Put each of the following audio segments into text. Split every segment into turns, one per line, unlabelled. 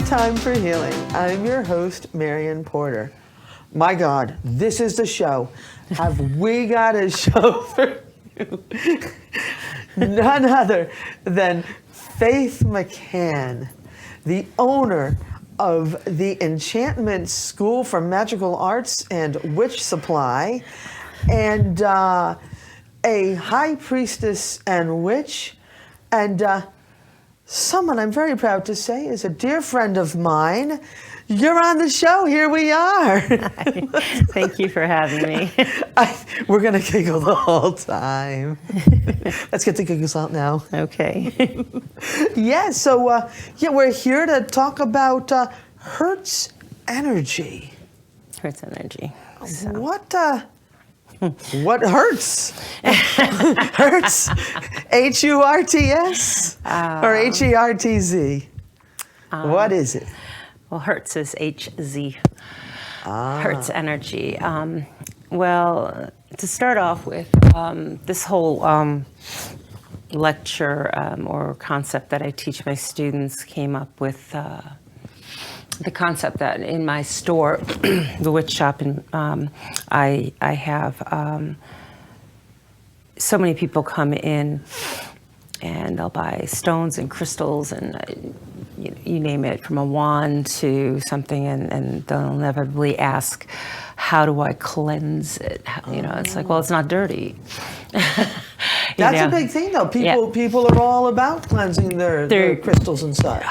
Time for Healing. I'm your host, Marion Porter. My God, this is the show. Have we got a show for you? None other than Faith McCann, the owner of the Enchantment School for Magical Arts and Witch Supply, and a high priestess and witch, and someone I'm very proud to say is a dear friend of mine. You're on the show. Here we are.
Thank you for having me.
We're going to giggle the whole time. Let's get the giggles out now.
Okay.
Yeah, so we're here to talk about Hertz energy.
Hertz energy. So.
What hurts? Hertz? H-U-R-T-S or H-E-R-T-Z? What is it?
Well, Hertz is H-Z. Hertz energy. Well, to start off with, this whole lecture or concept that I teach my students came up with the concept that in my store, the witch shop, and I have so many people come in and they'll buy stones and crystals and you name it, from a wand to something, and they'll inevitably ask, how do I cleanse it? It's like, well, it's not dirty.
That's a big thing, though. People are all about cleansing their crystals and such.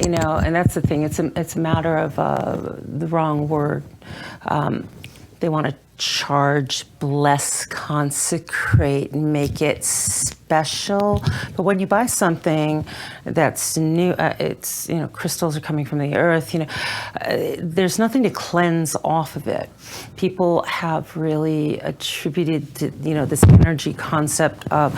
And that's the thing. It's a matter of the wrong word. They want to charge, bless, consecrate, make it special. But when you buy something that's new, it's crystals are coming from the earth. There's nothing to cleanse off of it. People have really attributed to, this energy concept of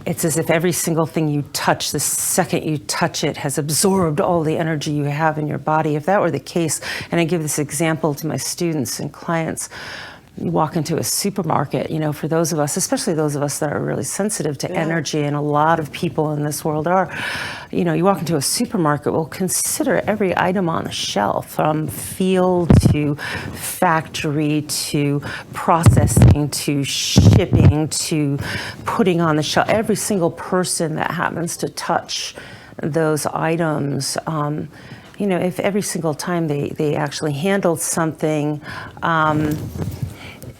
it's as if every single thing you touch, the second you touch it, has absorbed all the energy you have in your body. If that were the case, and I give this example to my students and clients. You walk into a supermarket, for those of us, especially those of us that are really sensitive to energy, and a lot of people in this world are, you walk into a supermarket, well, consider every item on the shelf, from field to factory to processing to shipping to putting on the shelf. Every single person that happens to touch those items, if every single time they actually handled something,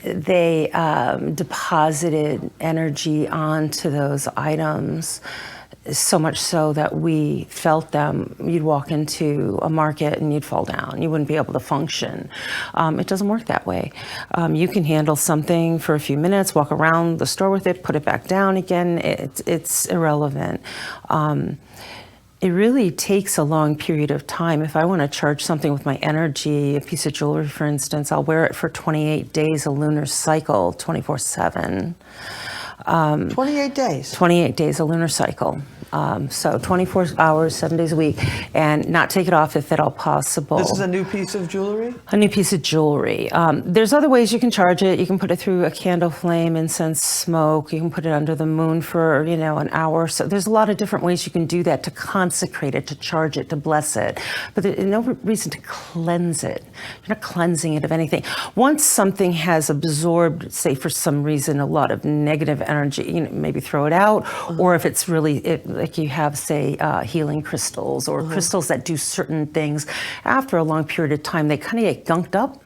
they deposited energy onto those items, so much so that we felt them. You'd walk into a market and you'd fall down. You wouldn't be able to function. It doesn't work that way. You can handle something for a few minutes, walk around the store with it, put it back down again. It's irrelevant. It really takes a long period of time. If I want to charge something with my energy, a piece of jewelry, for instance, I'll wear it for 28 days, a lunar cycle, 24/7.
28 days?
28 days, a lunar cycle. So 24 hours, 7 days a week, and not take it off if at all possible.
This is a new piece of jewelry?
A new piece of jewelry. There's other ways you can charge it. You can put it through a candle flame, incense, smoke. You can put it under the moon for, an hour. So there's a lot of different ways you can do that to consecrate it, to charge it, to bless it. But there's no reason to cleanse it. You're not cleansing it of anything. Once something has absorbed, say for some reason, a lot of negative energy, maybe throw it out. Or if it's really, like you have, say, healing crystals or crystals that do certain things, after a long period of time, they kind of get gunked up.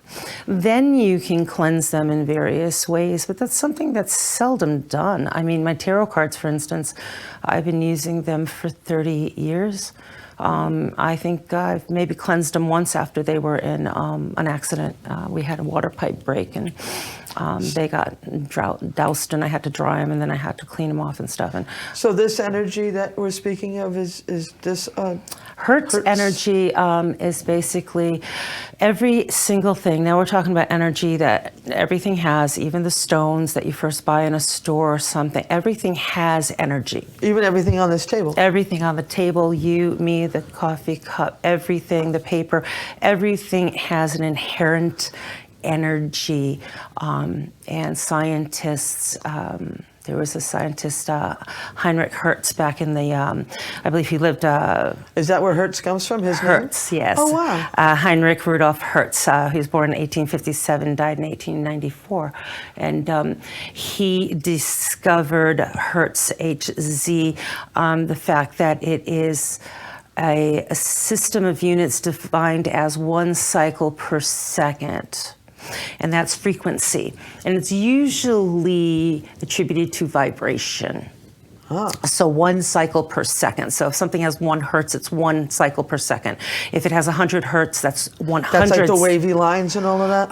Then you can cleanse them in various ways, but that's something that's seldom done. I mean, my tarot cards, for instance, I've been using them for 30 years. I think I've maybe cleansed them once after they were in an accident. We had a water pipe break, and they got doused, and I had to dry them, and then I had to clean them off and stuff. And
so this energy that we're speaking of is this
Hertz energy is basically every single thing. Now we're talking about energy that everything has, even the stones that you first buy in a store or something. Everything has energy.
Even everything on this table?
Everything on the table, you, me, the coffee cup, everything, the paper, everything has an inherent energy, and scientists There was a scientist, Heinrich Hertz, back in the, I believe he lived...
Is that where Hertz comes from, his
Hertz,
name?
yes.
Oh, wow.
Heinrich Rudolf Hertz, he was born in 1857, died in 1894. And he discovered Hertz, HZ, the fact that it is a system of units defined as 1 cycle per second. And that's frequency. And it's usually attributed to vibration. So 1 cycle per second. So if something has 1 hertz, it's 1 cycle per second. If it has 100 hertz, that's 100.
That's like the wavy lines and all of that?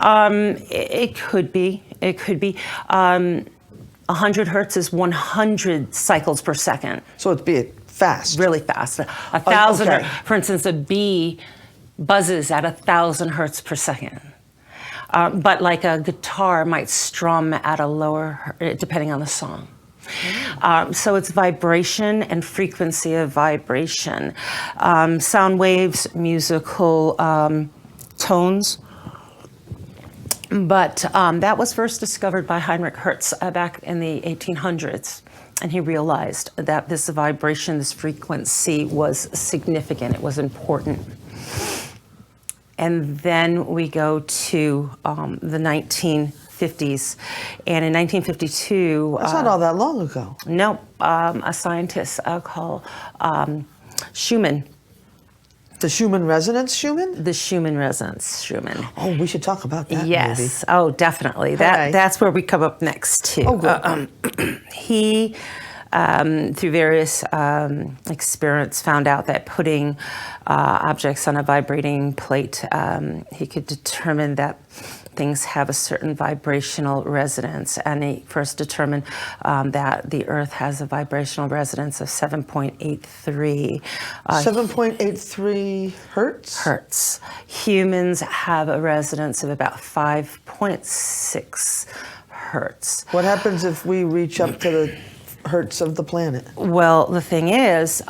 It could be. It could be. 100 hertz is 100 cycles per second.
So it'd be fast.
Really fast. 1,000,
okay.
For instance, a bee buzzes at 1,000 hertz per second. But like a guitar might strum at a lower, depending on the song. So it's vibration and frequency of vibration. Sound waves, musical tones. But that was first discovered by Heinrich Hertz back in the 1800s. And he realized that this vibration, this frequency was significant, it was important. And then we go to the 1950s. And in 1952...
That's not all that long ago.
No, a scientist called Schumann.
The Schumann resonance Schumann?
The Schumann resonance Schumann.
Oh, we should talk about that.
Yes.
Maybe.
Oh, definitely. That's where we come up next, too.
Oh, good.
He... through various experiments, found out that putting objects on a vibrating plate, he could determine that things have a certain vibrational resonance. And he first determined that the Earth has a vibrational resonance of 7.83.
7.83 hertz?
Hertz. Humans have a resonance of about 5.6 hertz.
What happens if we reach up to the hertz of the planet?
Well, the thing is,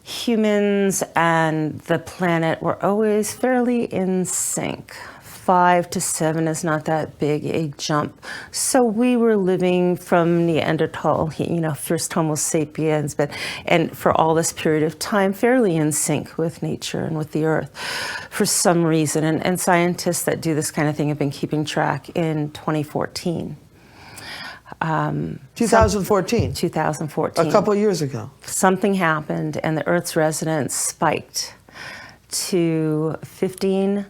humans and the planet were always fairly in sync. 5 to 7 is not that big a jump. So we were living from Neanderthal, first Homo sapiens, and for all this period of time, fairly in sync with nature and with the Earth for some reason. And scientists that do this kind of thing have been keeping track in 2014.
2014.
2014.
A couple of years ago.
Something happened and the Earth's resonance spiked to 15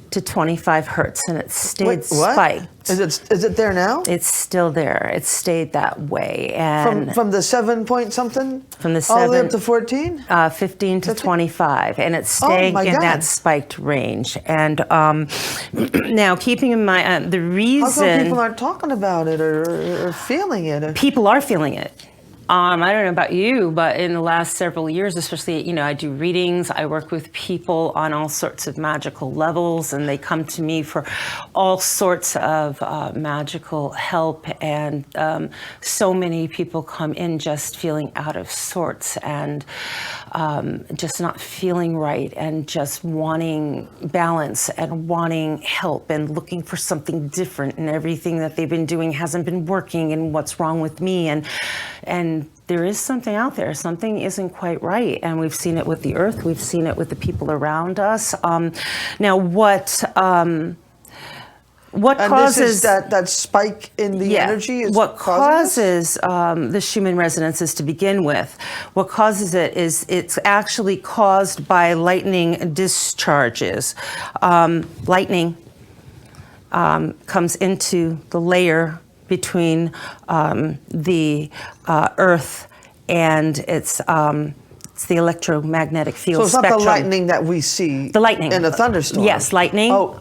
to 25 hertz, and it stayed
Wait, what?
spiked.
Is it there now?
It's still there. It stayed that way. And
From the 7 point something?
From the
all the way up
7,
to 14?
15 to 25, and it's staying
my
in
God.
that spiked range. And now, keeping in mind the reason...
How come people aren't talking about it or feeling it?
People are feeling it. I don't know about you, but in the last several years, especially, I do readings. I work with people on all sorts of magical levels, and they come to me for all sorts of magical help. And so many people come in just feeling out of sorts and just not feeling right and just wanting balance and wanting help and looking for something different. And everything that they've been doing hasn't been working, and what's wrong with me? And there is something out there. Something isn't quite right. And we've seen it with the Earth. We've seen it with the people around us. Now, what causes
that spike in the energy?
What causes the Schumann resonances to begin with? What causes it is it's actually caused by lightning discharges. Lightning comes into the layer between the Earth and its the electromagnetic field
So it's
spectrum.
not the lightning that we see
The lightning.
in a thunderstorm?
Yes, lightning
Oh.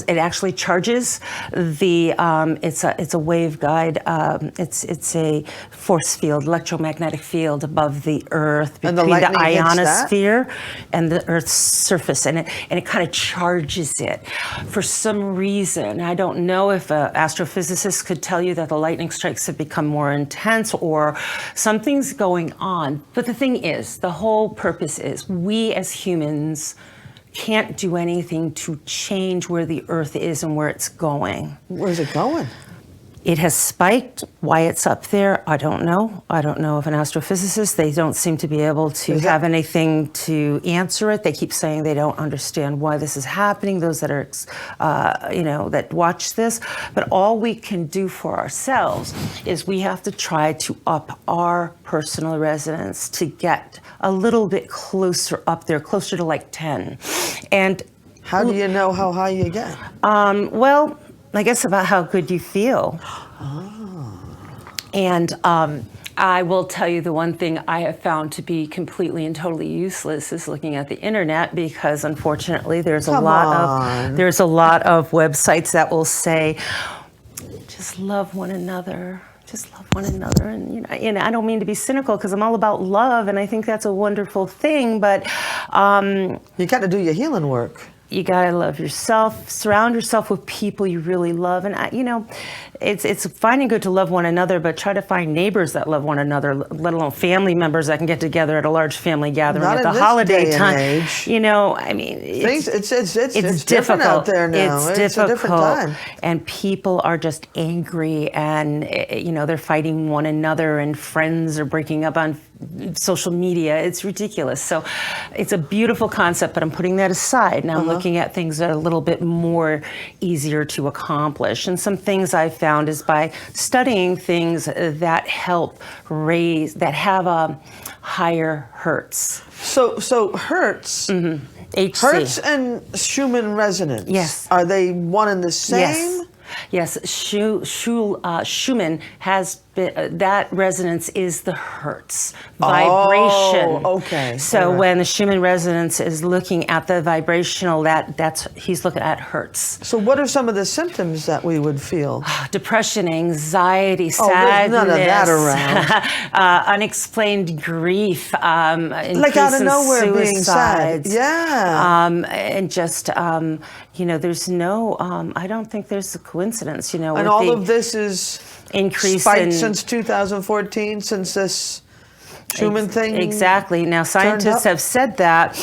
it actually charges the, it's a waveguide, it's a force field, electromagnetic field above the Earth,
And the
between the
lightning hits that?
ionosphere and the Earth's surface, and it kind of charges it. For some reason, I don't know if astrophysicists could tell you that the lightning strikes have become more intense or something's going on, but the thing is, the whole purpose is we as humans can't do anything to change where the Earth is and where it's going.
Where's it going?
It has spiked. Why it's up there, I don't know. I don't know if an astrophysicist, they don't seem to be able to have anything to answer it. They keep saying they don't understand why this is happening, those that are, that watch this. But all we can do for ourselves is we have to try to up our personal resonance to get a little bit closer up there, closer to like 10. And
how do you know how high you get?
Well, I guess about how good you feel. And I will tell you the one thing I have found to be completely and totally useless is looking at the internet, because unfortunately there's a lot of websites that will say, just love one another. Just love one another. And I don't mean to be cynical, because I'm all about love, and I think that's a wonderful thing, but
you got to do your healing work.
You gotta love yourself. Surround yourself with people you really love, and it's fine and good to love one another, but try to find neighbors that love one another, let alone family members that can get together at a large family gathering
Not
at the
in this
holiday
day and
time.
age. It's
difficult
out there now.
It's
a different time,
and people are just angry, and they're fighting one another, and friends are breaking up on social media. It's ridiculous. So it's a beautiful concept, but I'm putting that aside. Now I'm looking at things that are a little bit more easier to accomplish. And some things I've found is by studying things that help that have a higher Hertz.
So Hertz,
HC.
Hertz and Schumann resonance.
Yes.
Are they one and the same?
Yes. Schumann has that resonance is the Hertz vibration.
Oh, okay.
So when the Schumann resonance is looking at the vibrational, he's looking at Hertz.
So what are some of the symptoms that we would feel?
Depression, anxiety, sadness.
There's none of that around.
Unexplained grief,
like out of nowhere
suicides,
being sad. Yeah.
And just there's no. I don't think there's a coincidence.
And all of this is
increase
spiked since 2014, since this Schumann thing.
Exactly. Now, scientists have said that.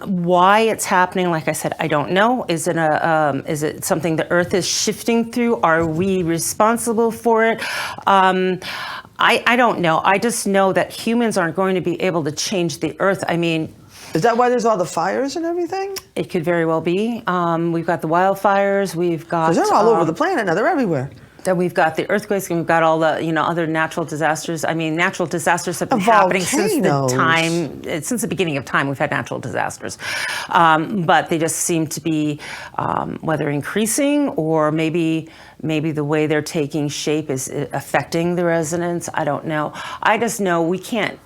Why it's happening, like I said, I don't know. Is it something the Earth is shifting through? Are we responsible for it? I don't know. I just know that humans aren't going to be able to change the Earth. I mean,
is that why there's all the fires and everything?
It could very well be. We've got the wildfires. We've got.
Because they're all over the planet now. They're everywhere.
Then we've got the earthquakes, and we've got all the other natural disasters. I mean, natural disasters have been happening since the beginning of time. We've had natural disasters, but they just seem to be whether increasing or maybe the way they're taking shape is affecting the resonance. I don't know. I just know we can't.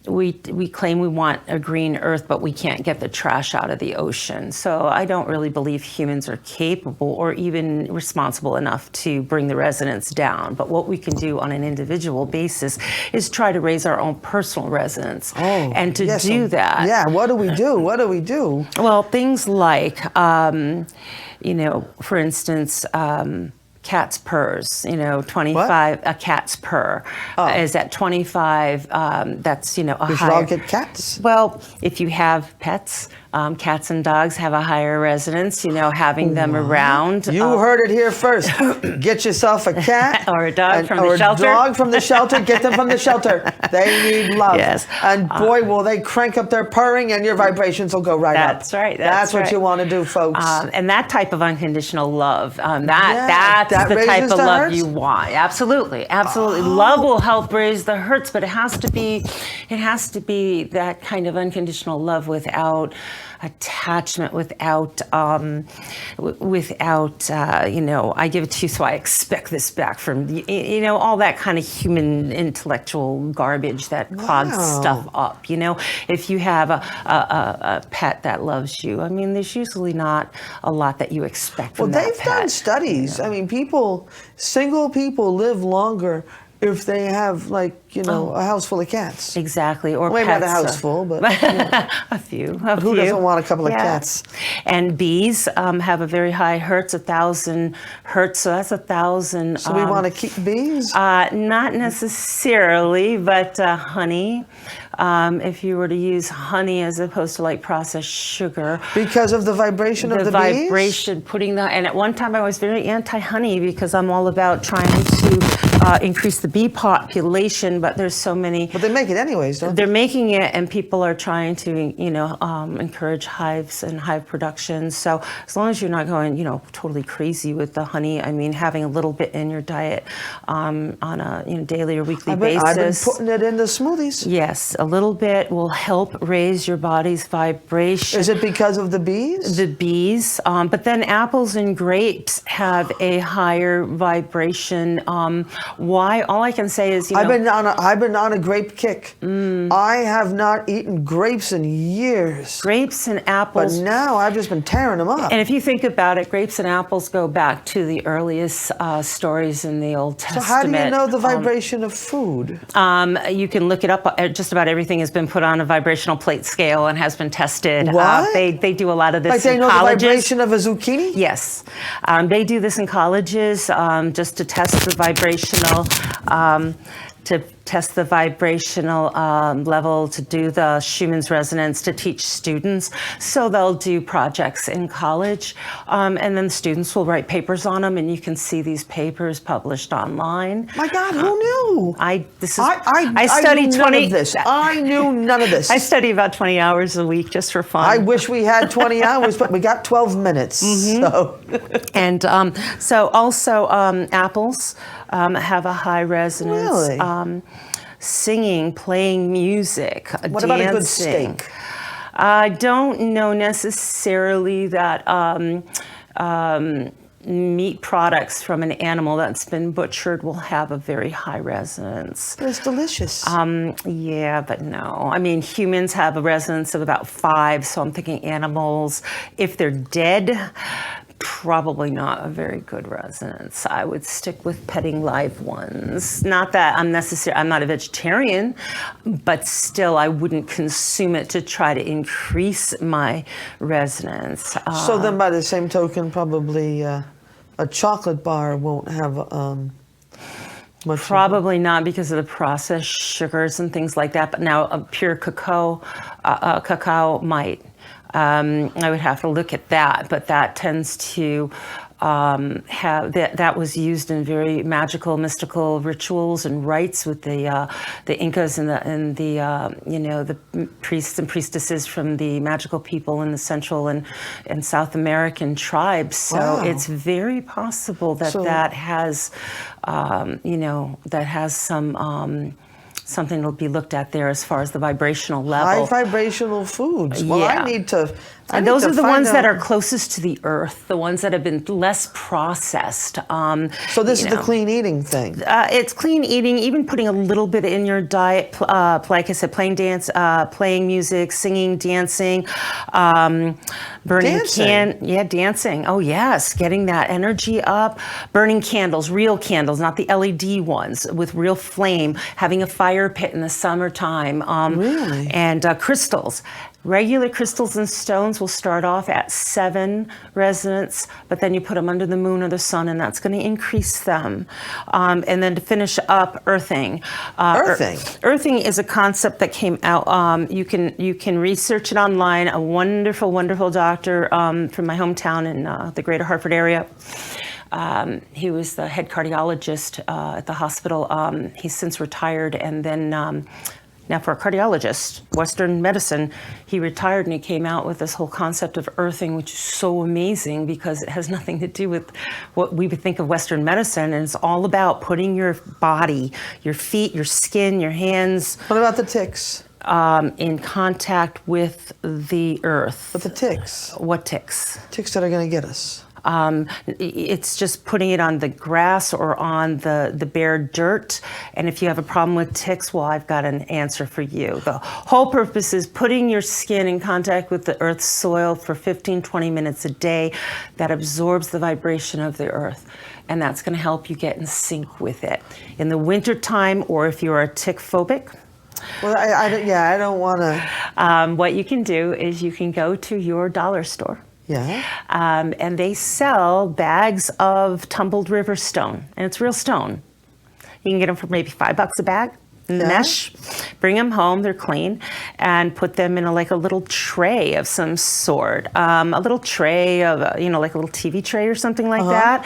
We claim we want a green Earth, but we can't get the trash out of the ocean. So I don't really believe humans are capable or even responsible enough to bring the resonance down. But what we can do on an individual basis is try to raise our own personal resonance. And to do that.
Yeah, what do we do? What do we do?
Well, things like, for instance, cat's purrs, 25,
what?
A cat's purr is at 25, that's, a higher.
We should all get cats.
Well, if you have pets, cats and dogs have a higher resonance, having them around.
You heard it here first. Get yourself a cat.
Or a dog from the shelter.
Or a dog from the shelter. Get them from the shelter. They need love.
Yes.
And boy, will they crank up their purring and your vibrations will go right up.
That's right.
That's what you want to do, folks.
And that type of unconditional love, that's the type of love you want. Absolutely. Absolutely. Love will help raise the Hertz, but it has to be that kind of unconditional love without attachment, without I give it to you, so I expect this back from all that kind of human intellectual garbage that clogs stuff up. If you have a pet that loves you, I mean, there's usually not a lot that you expect from that pet.
Well, they've done studies. I mean, single people live longer if they have, like, a house full of cats.
Exactly, or
Maybe
pets.
not a house full, but
a few.
who doesn't want a couple of cats?
And bees have a very high hertz, 1,000 hertz, so that's 1,000.
So we want to keep bees?
Not necessarily, but honey. If you were to use honey as opposed to like processed sugar.
Because of the vibration of the bees?
Vibration, and at one time I was very anti-honey because I'm all about trying to increase the bee population, but there's so many.
But they make it anyways, don't they?
They're making it, and people are trying to, encourage hives and hive production. So as long as you're not going, totally crazy with the honey, I mean, having a little bit in your diet on a daily or weekly basis.
I've been putting it in the smoothies.
Yes, a little bit will help raise your body's vibration.
Is it because of the bees?
The bees, but then apples and grapes have a higher vibration. Why? All I can say is,
I've been on a grape kick. I have not eaten grapes in years.
Grapes and apples.
But now I've just been tearing them up.
And if you think about it, grapes and apples go back to the earliest stories in the Old Testament.
So how do you know the vibration of food?
You can look it up. Just about everything has been put on a vibrational plate scale and has been tested.
What?
They do a lot of this
like they
in
know
colleges.
the vibration of a zucchini?
Yes. They do this in colleges just to test the vibrational level, to do the Schumann's resonance, to teach students. So they'll do projects in college, and then students will write papers on them, and you can see these papers published online.
My God, who knew?
I
studied 20 of this. I knew none of this.
I study about 20 hours a week just for fun.
I wish we had 20 hours, but we got 12 minutes. So.
And so also apples have a high resonance.
Really?
Singing, playing music,
What
dancing.
about a good steak?
I don't know necessarily that meat products from an animal that's been butchered will have a very high resonance.
It's delicious.
Yeah, but no. I mean, humans have a resonance of about 5, so I'm thinking animals, if they're dead, probably not a very good resonance. I would stick with petting live ones. Not that I'm not a vegetarian, but still I wouldn't consume it to try to increase my resonance.
So then by the same token, probably a chocolate bar won't have much.
Probably not because of the processed sugars and things like that, but now a pure cacao might. I would have to look at that, but that tends to have that was used in very magical, mystical rituals and rites with the Incas and the priests and priestesses from the magical people in the Central and South American tribes. So
wow.
It's very possible that that has some. Something will be looked at there as far as the vibrational level.
High vibrational foods. Well,
yeah.
I need to.
And those are the ones that are closest to the earth, the ones that have been less processed.
So this is the clean eating thing.
It's clean eating, even putting a little bit in your diet, like I said, playing music, singing, dancing, burning dancing. Oh yes, getting that energy up, burning candles, real candles, not the LED ones, with real flame, having a fire pit in the summertime.
Really?
And crystals. Regular crystals and stones will start off at 7 resonance, but then you put them under the moon or the sun, and that's going to increase them. And then to finish up, earthing.
Earthing?
Earthing is a concept that came out. You can research it online. A wonderful, wonderful doctor from my hometown in the greater Hartford area. He was the head cardiologist at the hospital. He's since retired, and then now for a cardiologist, Western medicine, he retired and he came out with this whole concept of earthing, which is so amazing because it has nothing to do with what we would think of Western medicine. And it's all about putting your body, your feet, your skin, your hands.
What about the ticks?
In contact with the earth.
But the ticks?
What ticks?
Ticks that are going to get us.
It's just putting it on the grass or on the bare dirt. And if you have a problem with ticks, well, I've got an answer for you. The whole purpose is putting your skin in contact with the earth's soil for 15-20 minutes a day. That absorbs the vibration of the earth, and that's going to help you get in sync with it. In the wintertime, or if you're a tick phobic,
Well, I don't want to.
what you can do is you can go to your dollar store.
Yeah.
And they sell bags of tumbled river stone, and it's real stone. You can get them for maybe $5 a bag. Mesh, bring them home, they're clean, and put them in a little tray of some sort. A little tray of, like a little TV tray or something like that,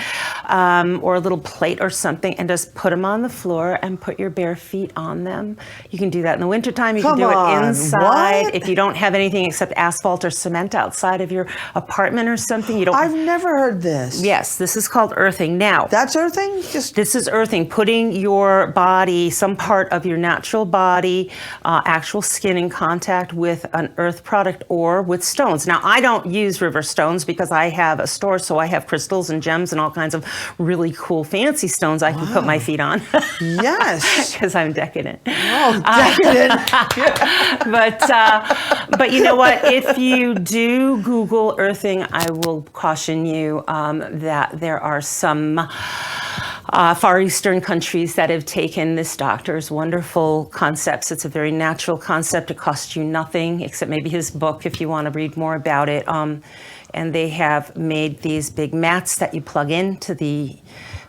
or a little plate or something, and just put them on the floor and put your bare feet on them. You can do that in the wintertime. You can do it inside.
What?
If you don't have anything except asphalt or cement outside of your apartment or something, you don't.
I've never heard this.
Yes, this is called earthing. Now,
That's earthing?
this is earthing, putting your body, some part of your natural body, actual skin in contact with an earth product or with stones. Now, I don't use river stones because I have a store, so I have crystals and gems and all kinds of really cool fancy stones I can put my feet on.
Yes.
Because I'm decadent.
Oh, decadent.
But you know what? If you do Google earthing, I will caution you that there are some Far Eastern countries that have taken this doctor's wonderful concepts. It's a very natural concept. It costs you nothing except maybe his book if you want to read more about it. And they have made these big mats that you plug into the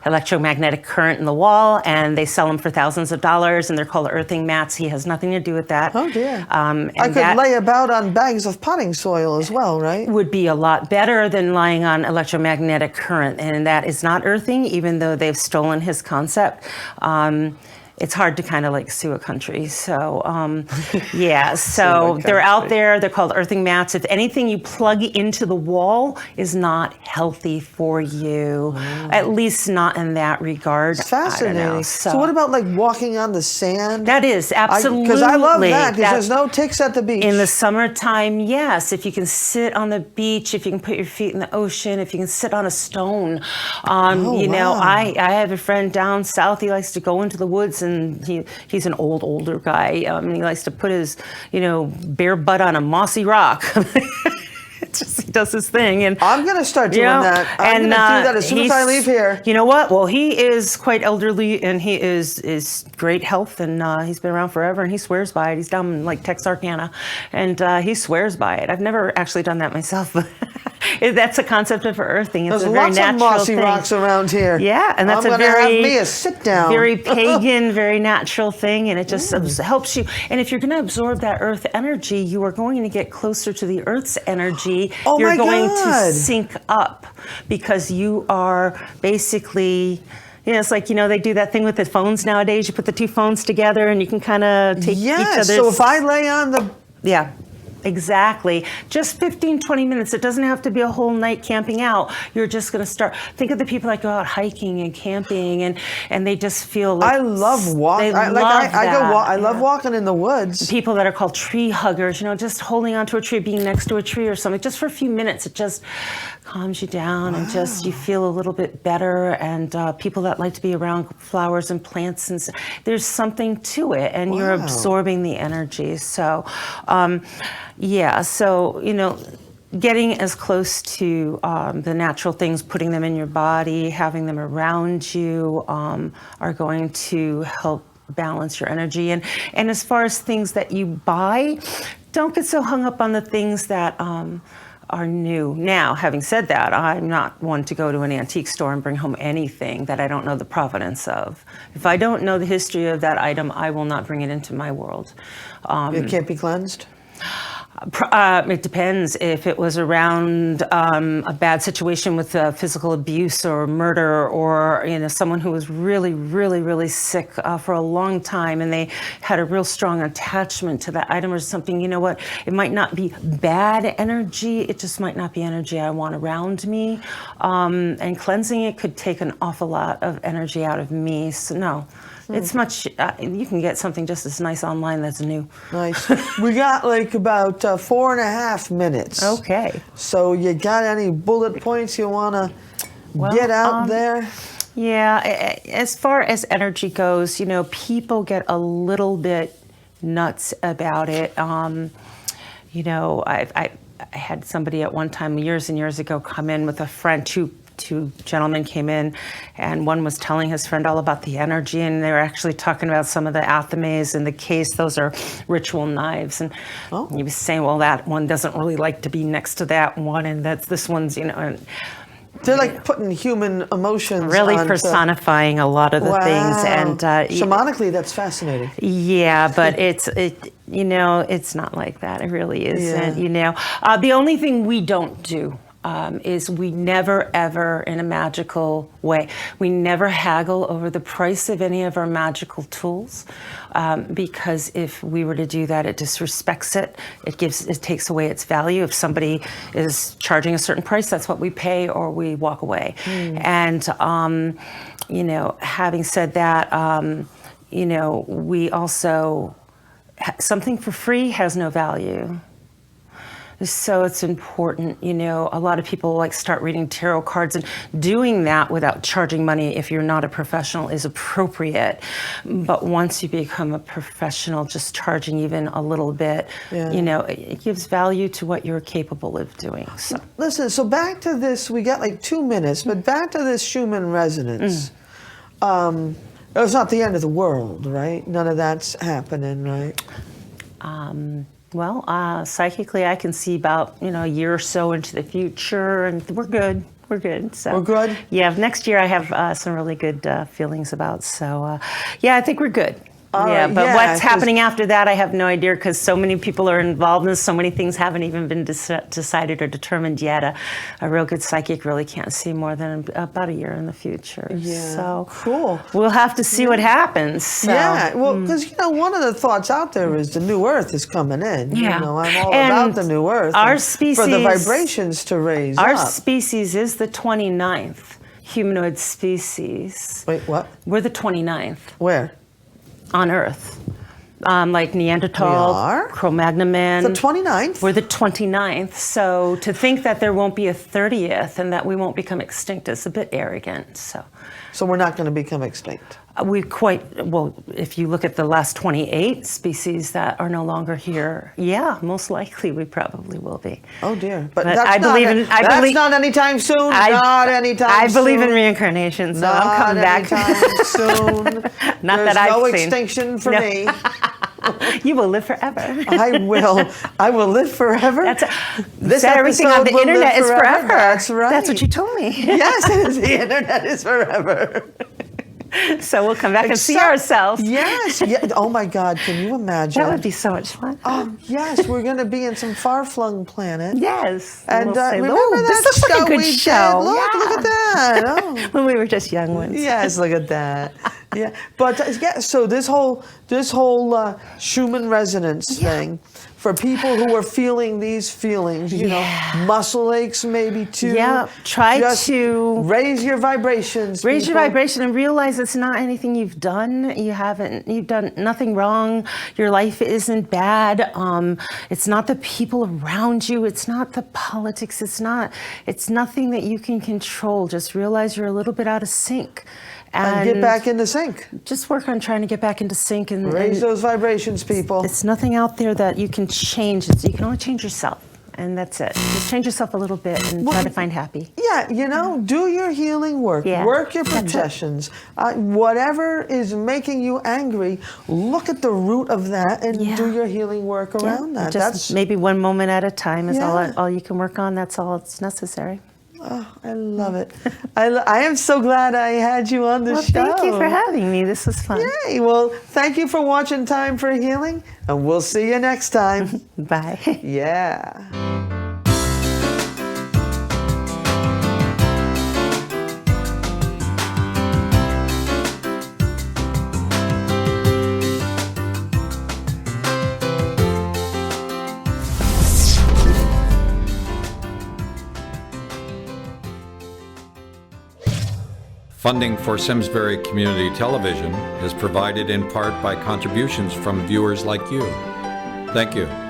electromagnetic current in the wall, and they sell them for thousands of dollars, and they're called earthing mats. He has nothing to do with that.
Oh, dear.
And
I could
that
lay about on bags of potting soil as well, right?
would be a lot better than lying on electromagnetic current, and that is not earthing, even though they've stolen his concept. It's hard to kind of sue a country. So, yeah, so they're out there. They're called earthing mats. If anything you plug into the wall is not healthy for you, at least not in that regard.
It's fascinating.
I don't know.
So what about walking on the sand?
That is absolutely.
Because I love that, because there's no ticks at the beach.
In the summertime, yes. If you can sit on the beach, if you can put your feet in the ocean, if you can sit on a stone. I have a friend down south. He likes to go into the woods, and he's an older guy. He likes to put his, bare butt on a mossy rock. He does his thing, and
I'm going to start doing that. I'm going to do that as soon as I leave here.
You know what? Well, he is quite elderly, and he is great health, and he's been around forever, and he swears by it. He's down in Texarkana, and he swears by it. I've never actually done that myself, but that's a concept of earthing. It's
There's
a very
lots of
natural
mossy
thing.
rocks around here.
Yeah, and that's
I'm
a
gonna
very
have me a sit down.
very pagan, very natural thing, and it just helps you. And if you're going to absorb that earth energy, you are going to get closer to the earth's energy.
Oh,
you're
my
going
God.
to sync up because you are basically. It's like, they do that thing with the phones nowadays. You put the two phones together and you can kind of take each other's.
So if I lay on the...
Yeah. Exactly. Just 15, 20 minutes. It doesn't have to be a whole night camping out. You're just going to start. Think of the people that go out hiking and camping, and they just feel like
I love walking. I love walking in the woods.
People that are called tree huggers, just holding onto a tree, being next to a tree or something, just for a few minutes. It just calms you down and just you feel a little bit better. And people that like to be around flowers and plants, and there's something to it, and you're absorbing the energy. So, getting as close to the natural things, putting them in your body, having them around you are going to help balance your energy. And as far as things that you buy, don't get so hung up on the things that are new. Now, having said that, I'm not one to go to an antique store and bring home anything that I don't know the provenance of. If I don't know the history of that item, I will not bring it into my world.
It can't be cleansed?
It depends. If it was around a bad situation with physical abuse or murder, or someone who was really, really, really sick for a long time, and they had a real strong attachment to that item or something, it might not be bad energy. It just might not be energy I want around me. And cleansing it could take an awful lot of energy out of me. So no. It's much, you can get something just as nice online that's new.
Nice. We got like about 4.5 minutes.
Okay.
So you got any bullet points you want to get out there?
Yeah, as far as energy goes, people get a little bit nuts about it. I had somebody at one time years and years ago come in with a friend. Two gentlemen came in, and one was telling his friend all about the energy, and they were actually talking about some of the athames in the case. Those are ritual knives, and he was saying, well, that one doesn't really like to be next to that one, and this one's, and
they're like putting human emotions
really
onto,
personifying a lot of the things, and
shamanically, that's fascinating.
Yeah, but it's not like that. It really isn't. The only thing we don't do is we never, ever, in a magical way, we never haggle over the price of any of our magical tools, because if we were to do that, it disrespects it. It takes away its value. If somebody is charging a certain price, that's what we pay, or we walk away. And having said that, we also, something for free has no value. So it's important, a lot of people start reading tarot cards, and doing that without charging money if you're not a professional is appropriate. But once you become a professional, just charging even a little bit, it gives value to what you're capable of doing. So.
Listen, so back to this, we got like 2 minutes, but back to this Schumann resonance. It's not the end of the world, right? None of that's happening, right?
Well, psychically, I can see about, a year or so into the future, and we're good. We're good. So,
we're good?
Yeah, next year I have some really good feelings about. So, I think we're good. But what's happening after that, I have no idea, because so many people are involved and so many things haven't even been decided or determined yet. A real good psychic really can't see more than about a year in the future.
Yeah,
so
cool.
We'll have to see what happens. So.
Yeah, well, because, one of the thoughts out there is the new earth is coming in.
Yeah.
I'm all about the new earth.
Our species,
for the vibrations to raise
our
up.
species is the 29th humanoid species.
Wait, what?
We're the 29th.
Where?
On Earth. Like Neanderthal,
We are?
Cro-Magnon man.
The 29th?
We're the 29th. So to think that there won't be a 30th and that we won't become extinct is a bit arrogant. So
we're not going to become extinct?
If you look at the last 28 species that are no longer here, most likely we probably will be.
Oh dear. But
that's
not anytime soon. Not anytime soon.
I believe in reincarnation, so I'm coming back.
Not anytime soon.
There's
no extinction for me.
You will live forever.
I will. I will live forever.
Everything on the internet is forever.
That's right.
That's what you told me.
Yes, the internet is forever.
So we'll come back and see ourselves.
Yes. Yeah. Oh my God, can you imagine?
That would be so much fun.
Yes, we're going to be in some far-flung planet.
Yes.
And
remember
that
this looks like a good show.
Look at that. Oh.
When we were just young ones.
Yes, look at that. Yeah. But so this whole Schumann resonance thing, for people who are feeling these feelings, muscle aches maybe too.
Yeah, try to
raise your vibrations.
Raise your vibration and realize it's not anything you've done. You've done nothing wrong. Your life isn't bad. It's not the people around you. It's not the politics. It's nothing that you can control. Just realize you're a little bit out of sync. And
get back into sync.
Just work on trying to get back into sync and
raise those vibrations, people.
It's nothing out there that you can change. You can only change yourself, and that's it. Just change yourself a little bit and try to find happy.
Yeah, do your healing work.
Yeah,
work your projections. Whatever is making you angry, look at the root of that and do your healing work around that.
That's maybe one moment at a time is all you can work on. That's all it's necessary.
Oh, I love it. I am so glad I had you on the show.
Thank you for having me. This was fun.
Yay. Well, thank you for watching Time for Healing, and we'll see you next time.
Bye.
Yeah.
Funding for Simsbury Community Television is provided in part by contributions from viewers like you. Thank you.